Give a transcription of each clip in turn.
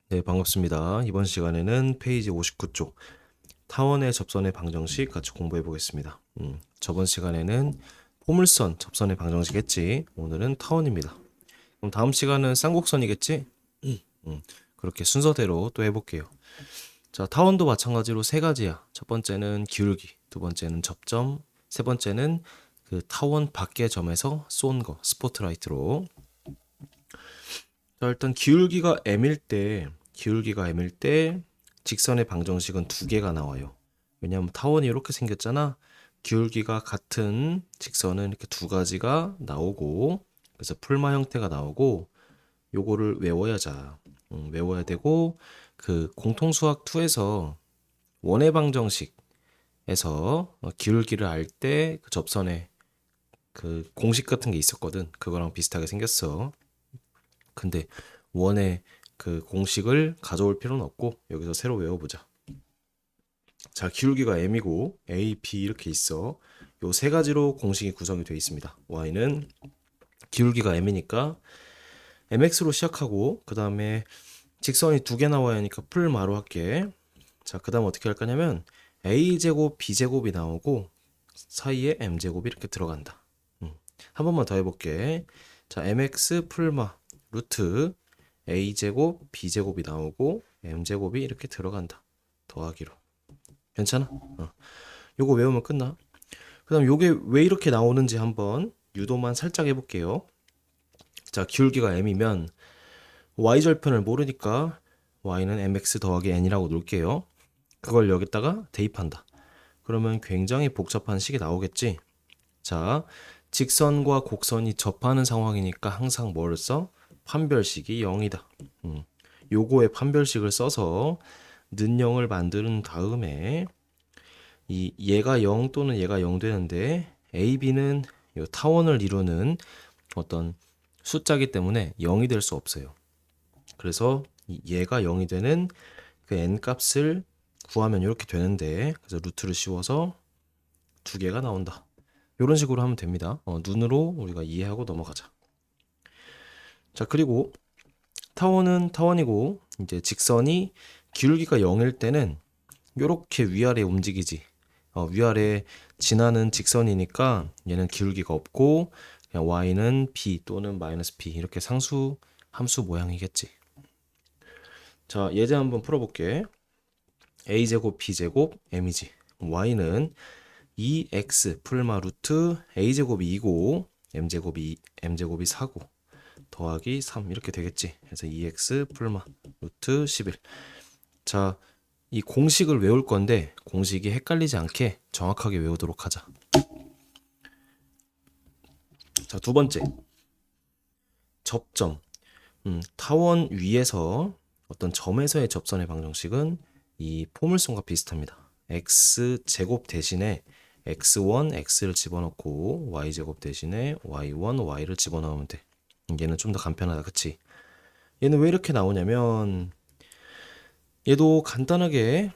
네, 반갑습니다. 이번 시간에는 페이지 59쪽 타원의 접선의 방정식 같이 공부해 보겠습니다. 저번 시간에는 포물선 접선의 방정식 했지. 오늘은 타원입니다. 그럼 다음 시간은 쌍곡선이겠지? 그렇게 순서대로 또 해볼게요. 자, 타원도 마찬가지로 세 가지야. 첫 번째는 기울기, 두 번째는 접점, 세 번째는 그 타원 밖의 점에서 쏜 거, 스포트라이트로. 자, 일단 기울기가 m일 때 직선의 방정식은 두 개가 나와요. 왜냐하면 타원이 이렇게 생겼잖아. 기울기가 같은 직선은 이렇게 두 가지가 나오고, 그래서 풀마 형태가 나오고, 요거를 외워야 되고, 그 공통수학 2에서 원의 방정식에서 기울기를 알 때 그 접선에 그 공식 같은 게 있었거든. 그거랑 비슷하게 생겼어. 근데 원의 그 공식을 가져올 필요는 없고 여기서 새로 외워보자. 자, 기울기가 m이고 a, b 이렇게 있어. 요 세 가지로 공식이 구성이 되어 있습니다. y는 기울기가 m이니까 mx로 시작하고 그 다음에 직선이 두 개 나와야 하니까 풀마로 할게. 자, 그 다음 어떻게 할 거냐면 a제곱 b제곱이 나오고 사이에 m제곱이 이렇게 들어간다. 한 번만 더 해볼게. 자, mx 풀마 루트 a제곱 b제곱이 나오고 m제곱이 이렇게 들어간다. 더하기로. 괜찮아? 요거 외우면 끝나. 그 다음 요게 왜 이렇게 나오는지 한번 유도만 살짝 해볼게요. 자, 기울기가 m이면 y절편을 모르니까 y는 mx 더하기 n이라고 놓을게요. 그걸 여기다가 대입한다. 그러면 굉장히 복잡한 식이 나오겠지. 자, 직선과 곡선이 접하는 상황이니까 항상 뭘 써? 판별식이 0이다. 요거의 판별식을 써서 는영을 만드는 다음에 이 얘가 0 또는 얘가 0 되는데 A, B는 요 타원을 이루는 어떤 숫자기 때문에 0이 될 수 없어요. 그래서 얘가 0이 되는 그 n 값을 구하면 이렇게 되는데 그래서 루트를 씌워서 두 개가 나온다. 이런 식으로 하면 됩니다. 눈으로 우리가 이해하고 넘어가자. 자, 그리고 타원은 타원이고 이제 직선이 기울기가 0일 때는 이렇게 위아래 움직이지. 위아래 지나는 직선이니까 얘는 기울기가 없고 그냥 y는 b 또는 마이너스 b 이렇게 상수 함수 모양이겠지. 자, 예제 한번 풀어볼게. a제곱 b제곱 m이지. y는 2x 풀마 루트 a제곱이 2고 m제곱이 4고 더하기 3 이렇게 되겠지. 그래서 2x 풀마 루트 11. 자, 이 공식을 외울 건데 공식이 헷갈리지 않게 정확하게 외우도록 하자. 자, 두 번째. 접점. 타원 위에서 어떤 점에서의 접선의 방정식은 이 포물선과 비슷합니다. x제곱 대신에 x1, x를 집어넣고 y제곱 대신에 y1, y를 집어넣으면 돼. 얘는 좀 더 간편하다, 그치? 얘는 왜 이렇게 나오냐면 얘도 간단하게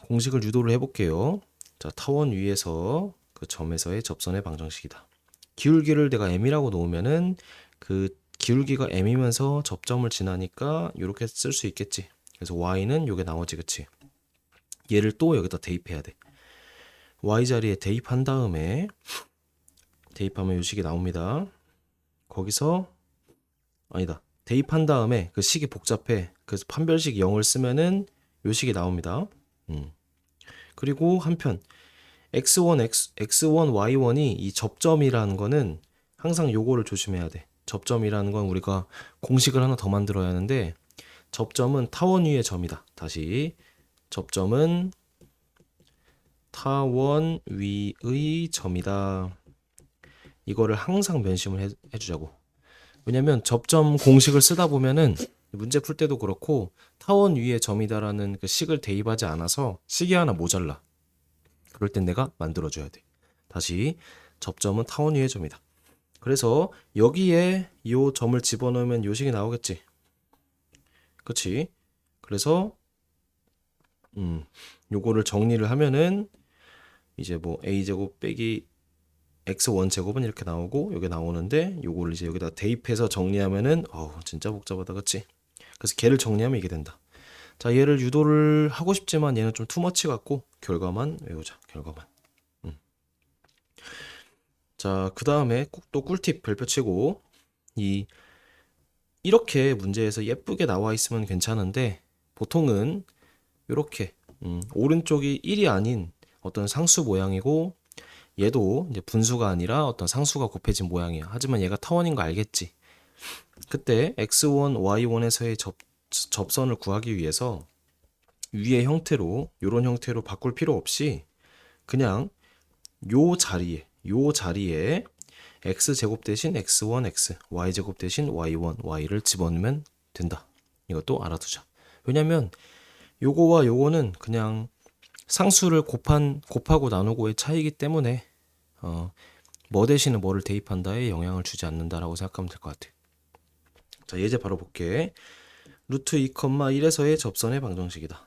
공식을 유도를 해볼게요. 자, 타원 위에서 그 점에서의 접선의 방정식이다. 기울기를 내가 m이라고 놓으면은 그 기울기가 m이면서 접점을 지나니까 이렇게 쓸 수 있겠지. 그래서 y는 요게 나오지, 그치? 얘를 또 여기다 대입해야 돼. y 자리에 대입한 다음에 대입하면 요 식이 나옵니다. 거기서 아니다. 대입한 다음에 그 식이 복잡해. 그래서 판별식 0을 쓰면은 요 식이 나옵니다. 그리고 한편 x1, y1이 이 접점이라는 거는 항상 요거를 조심해야 돼. 접점이라는 건 우리가 공식을 하나 더 만들어야 하는데 접점은 타원 위의 점이다. 다시 접점은 타원 위의 점이다. 이거를 항상 면심을 해주자고. 왜냐면 접점 공식을 쓰다 보면은 문제 풀 때도 그렇고 타원 위의 점이다라는 그 식을 대입하지 않아서 식이 하나 모자라. 그럴 땐 내가 만들어줘야 돼. 다시 접점은 타원 위의 점이다. 그래서 여기에 이 점을 집어넣으면 요 식이 나오겠지. 그치? 그래서 요거를 정리를 하면은 이제 뭐 a제곱 빼기 x1 제곱은 이렇게 나오고 여기 나오는데 요거를 이제 여기다 대입해서 정리하면은 진짜 복잡하다, 그치? 그래서 걔를 정리하면 이게 된다. 자, 얘를 유도를 하고 싶지만 얘는 좀 투머치 같고 결과만 외우자. 결과만. 자, 그 다음에 또 꿀팁 별표 치고 이렇게 문제에서 예쁘게 나와 있으면 괜찮은데 보통은 이렇게 오른쪽이 1이 아닌 어떤 상수 모양이고 얘도 이제 분수가 아니라 어떤 상수가 곱해진 모양이야. 하지만 얘가 타원인 거 알겠지? 그때 x1, y1에서의 접선을 구하기 위해서 위의 형태로 이런 형태로 바꿀 필요 없이 그냥 요 자리에 x제곱 대신 x1, x, y제곱 대신 y1, y를 집어넣으면 된다. 이것도 알아두자. 왜냐면 요거와 요거는 그냥 상수를 곱하고 나누고의 차이기 때문에 뭐 대신에 뭐를 대입한다에 영향을 주지 않는다라고 생각하면 될 것 같아. 자, 예제 바로 볼게. 루트 2,1에서의 접선의 방정식이다.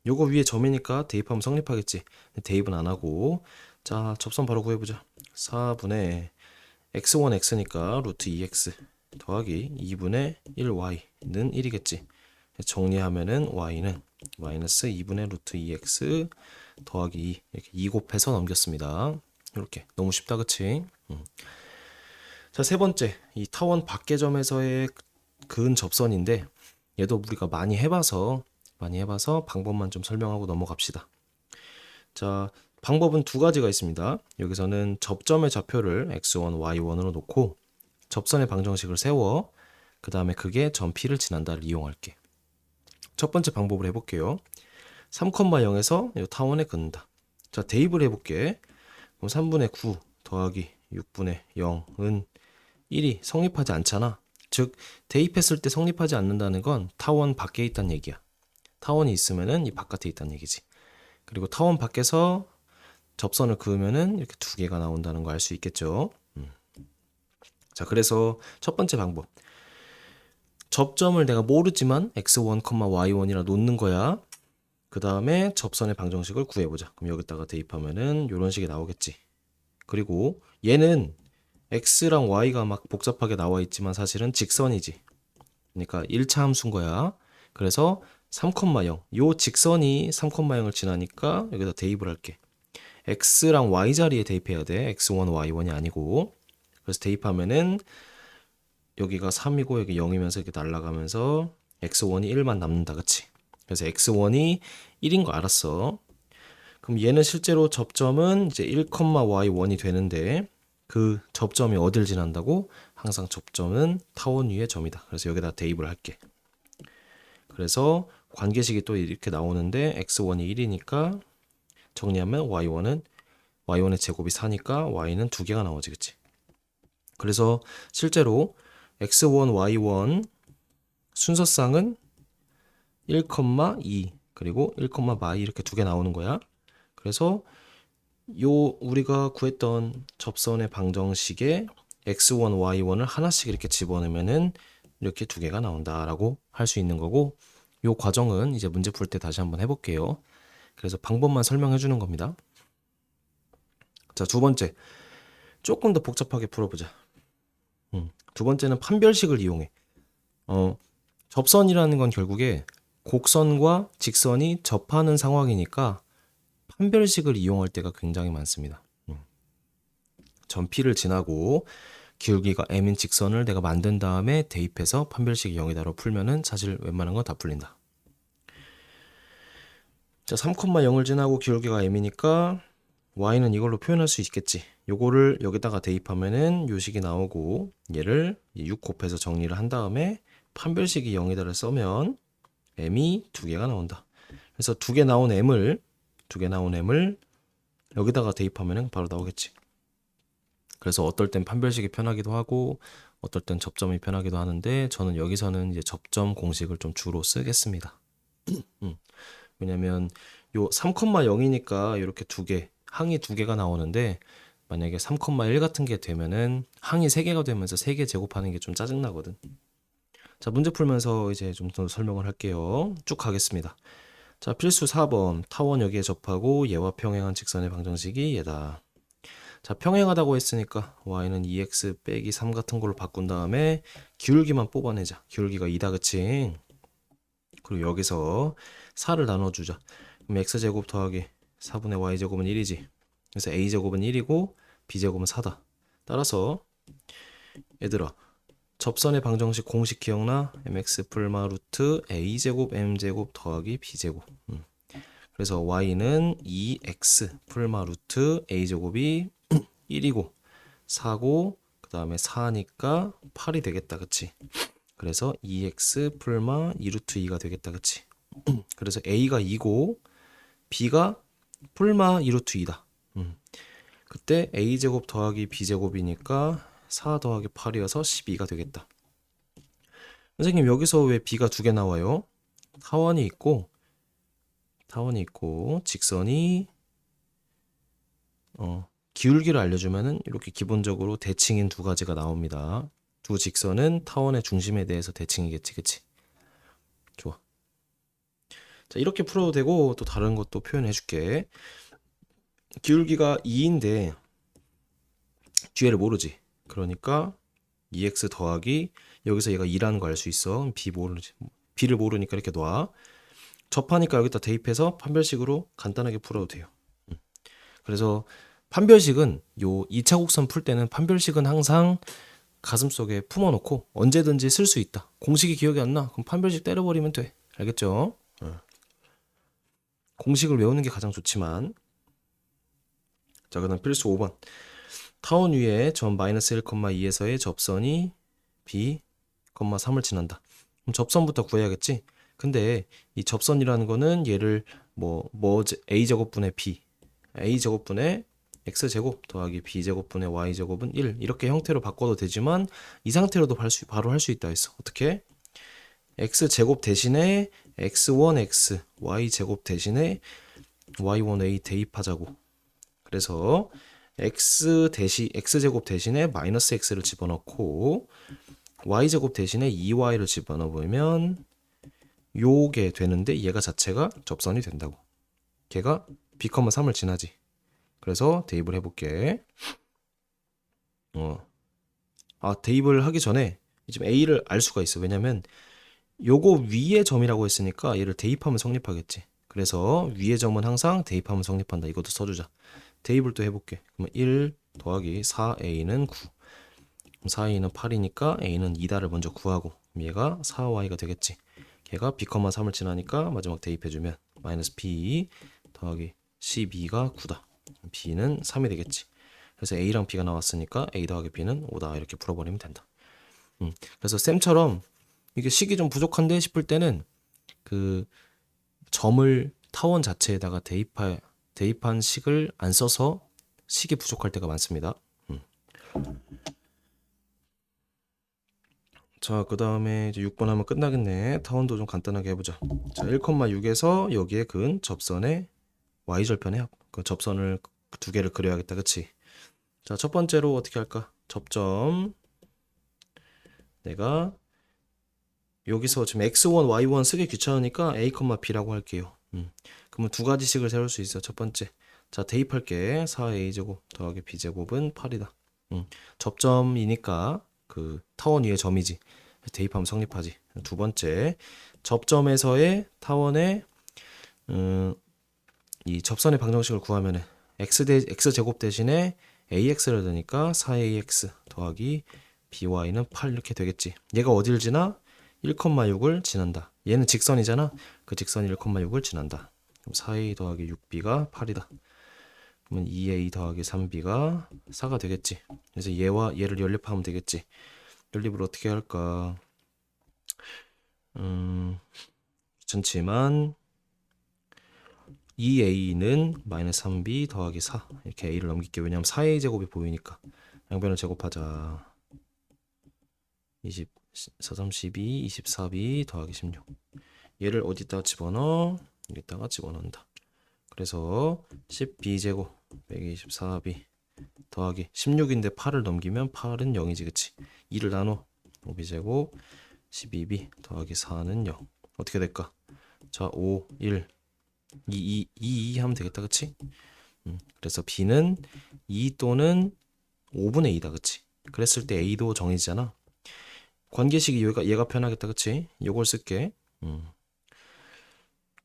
요거 위에 점이니까 대입하면 성립하겠지. 대입은 안 하고 자, 접선 바로 구해보자. 4분의 x1 x니까 루트 2x 더하기 2분의 1y는 1이겠지. 정리하면은 y는 마이너스 2분의 루트 2x 더하기 2 이렇게 2 곱해서 넘겼습니다. 이렇게 너무 쉽다 그치? 자, 세 번째 이 타원 밖의 점에서의 그은 접선인데 얘도 우리가 많이 해봐서 방법만 좀 설명하고 넘어갑시다. 자, 방법은 두 가지가 있습니다. 여기서는 접점의 좌표를 x1, y1으로 놓고 접선의 방정식을 세워 그 다음에 그게 점 P를 지난다를 이용할게. 첫 번째 방법을 해볼게요. 3,0에서 이 타원에 긋는다. 자, 대입을 해볼게. 그럼 3분의 9 더하기 6분의 0은 1이 성립하지 않잖아. 즉 대입했을 때 성립하지 않는다는 건 타원 밖에 있다는 얘기야. 타원이 있으면은 이 바깥에 있다는 얘기지. 그리고 타원 밖에서 접선을 그으면은 이렇게 두 개가 나온다는 거 알 수 있겠죠. 자, 그래서 첫 번째 방법. 접점을 내가 모르지만 x1, y1이라 놓는 거야. 그 다음에 접선의 방정식을 구해보자. 그럼 여기다가 대입하면은 이런 식이 나오겠지. 그리고 얘는 x랑 y가 막 복잡하게 나와 있지만 사실은 직선이지. 그러니까 1차 함수인 거야. 그래서 3,0 요 직선이 3,0을 지나니까 여기다 대입을 할게. x랑 y 자리에 대입해야 돼. x1, y1이 아니고. 그래서 대입하면은 여기가 3이고 여기 0이면서 이렇게 날아가면서 x1이 1만 남는다. 그치? 그래서 x1이 1인 거 알았어. 그럼 얘는 실제로 접점은 이제 1,y1이 되는데 그 접점이 어딜 지난다고? 항상 접점은 타원 위의 점이다. 그래서 여기다 대입을 할게. 그래서 관계식이 또 이렇게 나오는데 x1이 1이니까 정리하면 y1의 제곱이 4니까 y는 두 개가 나오지. 그치? 그래서 실제로 x1, y1 순서상은 1,2 그리고 1,y 이렇게 두 개 나오는 거야. 그래서 우리가 구했던 접선의 방정식에 x1, y1을 하나씩 이렇게 집어넣으면은 이렇게 두 개가 나온다라고 할 수 있는 거고 요 과정은 이제 문제 풀 때 다시 한번 해볼게요. 그래서 방법만 설명해 주는 겁니다. 자, 두 번째 조금 더 복잡하게 풀어보자. 두 번째는 판별식을 이용해. 접선이라는 건 결국에 곡선과 직선이 접하는 상황이니까 판별식을 이용할 때가 굉장히 많습니다. 점 P를 지나고 기울기가 m인 직선을 내가 만든 다음에 대입해서 판별식 0이다로 풀면은 사실 웬만한 건 다 풀린다. 자, 3,0을 지나고 기울기가 m이니까 y는 이걸로 표현할 수 있겠지. 요거를 여기다가 대입하면은 요식이 나오고 얘를 6 곱해서 정리를 한 다음에 판별식이 0이다를 써면 m이 두 개가 나온다. 그래서 두 개 나온 m을 여기다가 대입하면은 바로 나오겠지. 그래서 어떨 땐 판별식이 편하기도 하고 어떨 땐 접점이 편하기도 하는데 저는 여기서는 이제 접점 공식을 좀 주로 쓰겠습니다. 왜냐면 요 3,0이니까 이렇게 항이 두 개가 나오는데 만약에 3,1 같은 게 되면은 항이 3개가 되면서 3개 제곱하는 게 좀 짜증나거든. 자, 문제 풀면서 이제 좀 더 설명을 할게요. 쭉 가겠습니다. 자, 필수 4번 타원 여기에 접하고 얘와 평행한 직선의 방정식이 얘다. 자, 평행하다고 했으니까 y는 2x 빼기 3 같은 걸로 바꾼 다음에 기울기만 뽑아내자. 기울기가 2다 그치? 그리고 여기서 4를 나눠주자. 그럼 x제곱 더하기 4분의 y제곱은 1이지. 그래서 a제곱은 1이고 b제곱은 4다. 따라서 얘들아, 접선의 방정식 공식 기억나? mx 풀마 루트 a제곱 m제곱 더하기 b제곱. 그래서 y는 2x 풀마 루트 a제곱이 1이고 4고 그 다음에 4니까 8이 되겠다. 그치? 그래서 2x 풀마 2루트 2가 되겠다. 그치? 그래서 a가 2고 b가 풀마 2루트 2다. 그때 a제곱 더하기 b제곱이니까 4 더하기 8이어서 12가 되겠다. 선생님 여기서 왜 b가 두 개 나와요? 타원이 있고 직선이 기울기를 알려주면은 이렇게 기본적으로 대칭인 두 가지가 나옵니다. 두 직선은 타원의 중심에 대해서 대칭이겠지, 그치? 좋아. 자, 이렇게 풀어도 되고 또 다른 것도 표현해 줄게. 기울기가 2인데 뒤에를 모르지. 그러니까 2x 더하기 여기서 얘가 2라는 거 알 수 있어. b 모르지. b를 모르니까 이렇게 놔. 접하니까 여기다 대입해서 판별식으로 간단하게 풀어도 돼요. 그래서 판별식은 요 2차 곡선 풀 때는 판별식은 항상 가슴속에 품어놓고 언제든지 쓸 수 있다. 공식이 기억이 안 나? 그럼 판별식 때려버리면 돼. 알겠죠? 공식을 외우는 게 가장 좋지만. 자, 그다음 필수 5번. 타원 위에 점 마이너스 1,2에서의 접선이 b, 3을 지난다. 그럼 접선부터 구해야겠지? 근데 이 접선이라는 거는 얘를 a제곱분의 b, a제곱분의 x제곱 더하기 b제곱분의 y제곱은 1 이렇게 형태로 바꿔도 되지만 이 상태로도 바로 할 수 있다 했어. 어떻게? x제곱 대신에 x1x y제곱 대신에 y1a 대입하자고. 그래서 x제곱 대신에 마이너스 x를 집어넣고 y제곱 대신에 2y를 집어넣으면 요게 되는데 얘가 자체가 접선이 된다고. 걔가 b, 3을 지나지. 그래서 대입을 해볼게. 대입을 하기 전에 지금 a를 알 수가 있어. 왜냐면 요거 위의 점이라고 했으니까 얘를 대입하면 성립하겠지. 그래서 위의 점은 항상 대입하면 성립한다. 이것도 써주자. 대입을 또 해볼게. 그러면 1 더하기 4a는 9. 4a는 8이니까 a는 2다를 먼저 구하고 얘가 4y가 되겠지. 걔가 b, 3을 지나니까 마지막 대입해주면 마이너스 b 더하기 12가 9다. b는 3이 되겠지. 그래서 a랑 b가 나왔으니까 a 더하기 b는 5다. 이렇게 풀어버리면 된다. 그래서 쌤처럼 이게 식이 좀 부족한데 싶을 때는 그 점을 타원 자체에다가 대입한 식을 안 써서 식이 부족할 때가 많습니다. 자, 그 다음에 이제 6번 하면 끝나겠네. 타원도 좀 간단하게 해보자. 자, 1,6에서 여기에 그은 접선의 y절편의 합. 그 접선을 두 개를 그려야겠다. 그치? 자, 첫 번째로 어떻게 할까? 접점. 내가 여기서 지금 x1, y1 쓰기 귀찮으니까 a, b라고 할게요. 그러면 두 가지씩을 세울 수 있어. 첫 번째. 자, 대입할게. 4a제곱 더하기 b제곱은 8이다. 접점이니까 그 타원 위의 점이지. 대입하면 성립하지. 두 번째. 접점에서의 타원의 이 접선의 방정식을 구하면은 x제곱 대신에 ax를 넣으니까 4ax 더하기 by는 8 이렇게 되겠지. 얘가 어딜 지나? 1,6을 지난다. 얘는 직선이잖아. 그 직선이 1,6을 지난다. 그럼 4a 더하기 6b가 8이다. 그러면 2a 더하기 3b가 4가 되겠지. 그래서 얘와 얘를 연립하면 되겠지. 연립을 어떻게 할까? 귀찮지만 2a는 마이너스 3b 더하기 4 이렇게 a를 넘길게요. 왜냐면 4a 제곱이 보이니까. 양변을 제곱하자. 4, 3, 12, 24b 더하기 16. 얘를 어디다가 집어넣어? 여기다가 집어넣는다. 그래서 10b제곱 빼기 24b 더하기 16인데 8을 넘기면 8은 0이지. 그치? 2를 나눠 5b제곱 12b 더하기 4는 0. 어떻게 될까? 자, 5, 1, 2 하면 되겠다. 그치? 그래서 b는 2 또는 5분의 2다. 그치? 그랬을 때 a도 정해지잖아. 관계식이 얘가 편하겠다. 그치? 요걸 쓸게.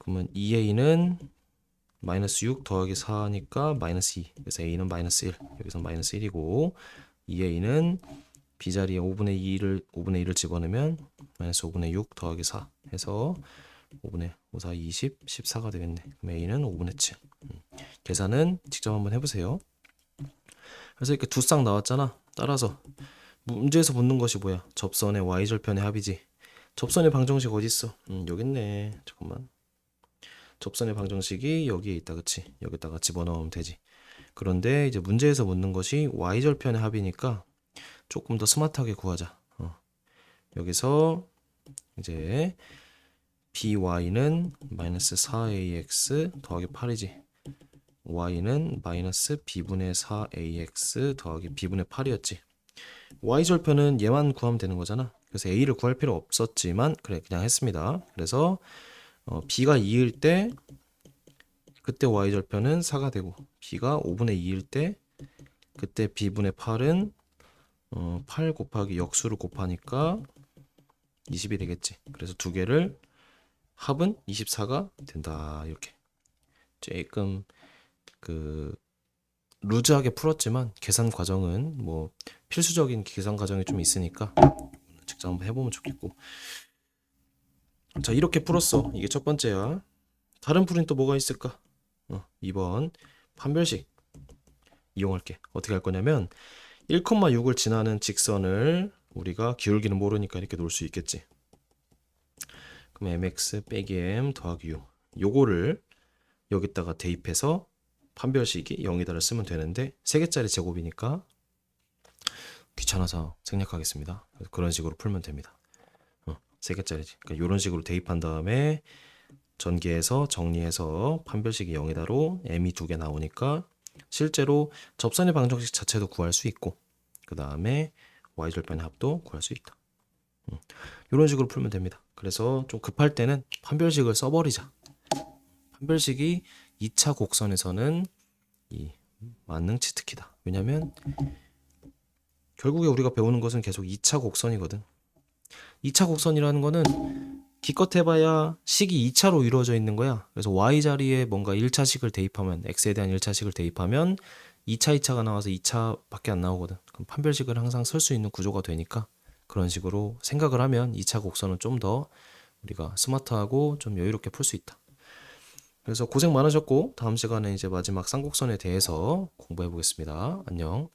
그러면 2a는 마이너스 6 더하기 4니까 마이너스 2. 그래서 a는 마이너스 1. 여기서 마이너스 1이고 2a는 b자리에 5분의 2를 집어넣으면 마이너스 5분의 6 더하기 4 해서 5분의 5, 4, 20, 14가 되겠네. 그럼 a는 5분의 7. 계산은 직접 한번 해보세요. 그래서 이렇게 두 쌍 나왔잖아. 따라서 문제에서 묻는 것이 뭐야? 접선의 y절편의 합이지. 접선의 방정식 어디 있어? 여기 있네. 잠깐만. 접선의 방정식이 여기에 있다, 그치? 여기다가 집어넣으면 되지. 그런데 이제 문제에서 묻는 것이 y절편의 합이니까 조금 더 스마트하게 구하자. 여기서 이제 by는 마이너스 4ax 더하기 8이지. y는 마이너스 b분의 4ax 더하기 b분의 8이었지. y절편은 얘만 구하면 되는 거잖아. 그래서 a를 구할 필요 없었지만 그래 그냥 했습니다. 그래서 b가 2일 때 그때 y절편은 4가 되고 b가 5분의 2일 때 그때 b분의 8은 8 곱하기 역수를 곱하니까 20이 되겠지. 그래서 두 개를 합은 24가 된다. 이렇게 조금 그 루즈하게 풀었지만 계산 과정은 뭐 필수적인 계산 과정이 좀 있으니까 직접 한번 해보면 좋겠고. 자, 이렇게 풀었어. 이게 첫 번째야. 다른 풀이는 또 뭐가 있을까? 2번 판별식 이용할게. 어떻게 할 거냐면 1,6을 지나는 직선을 우리가 기울기는 모르니까 이렇게 놓을 수 있겠지. 그럼 mx 빼기 m 더하기 u 요거를 여기다가 대입해서 판별식이 0이다를 쓰면 되는데 3개짜리 제곱이니까 귀찮아서 생략하겠습니다. 그런 식으로 풀면 됩니다. 3개짜리지. 그러니까 이런 식으로 대입한 다음에 전개해서 정리해서 판별식이 0이다로 m이 2개 나오니까 실제로 접선의 방정식 자체도 구할 수 있고 그 다음에 y절편의 합도 구할 수 있다. 이런 식으로 풀면 됩니다. 그래서 좀 급할 때는 판별식을 써버리자. 판별식이 2차 곡선에서는 이 만능치 특기다. 왜냐면 결국에 우리가 배우는 것은 계속 2차 곡선이거든. 2차 곡선이라는 거는 기껏 해봐야 식이 2차로 이루어져 있는 거야. 그래서 y자리에 뭔가 1차식을 대입하면 x에 대한 1차식을 대입하면 2차가 나와서 2차밖에 안 나오거든. 그럼 판별식을 항상 쓸 수 있는 구조가 되니까 그런 식으로 생각을 하면 2차 곡선은 좀 더 우리가 스마트하고 좀 여유롭게 풀 수 있다. 그래서 고생 많으셨고 다음 시간에 이제 마지막 쌍곡선에 대해서 공부해 보겠습니다. 안녕.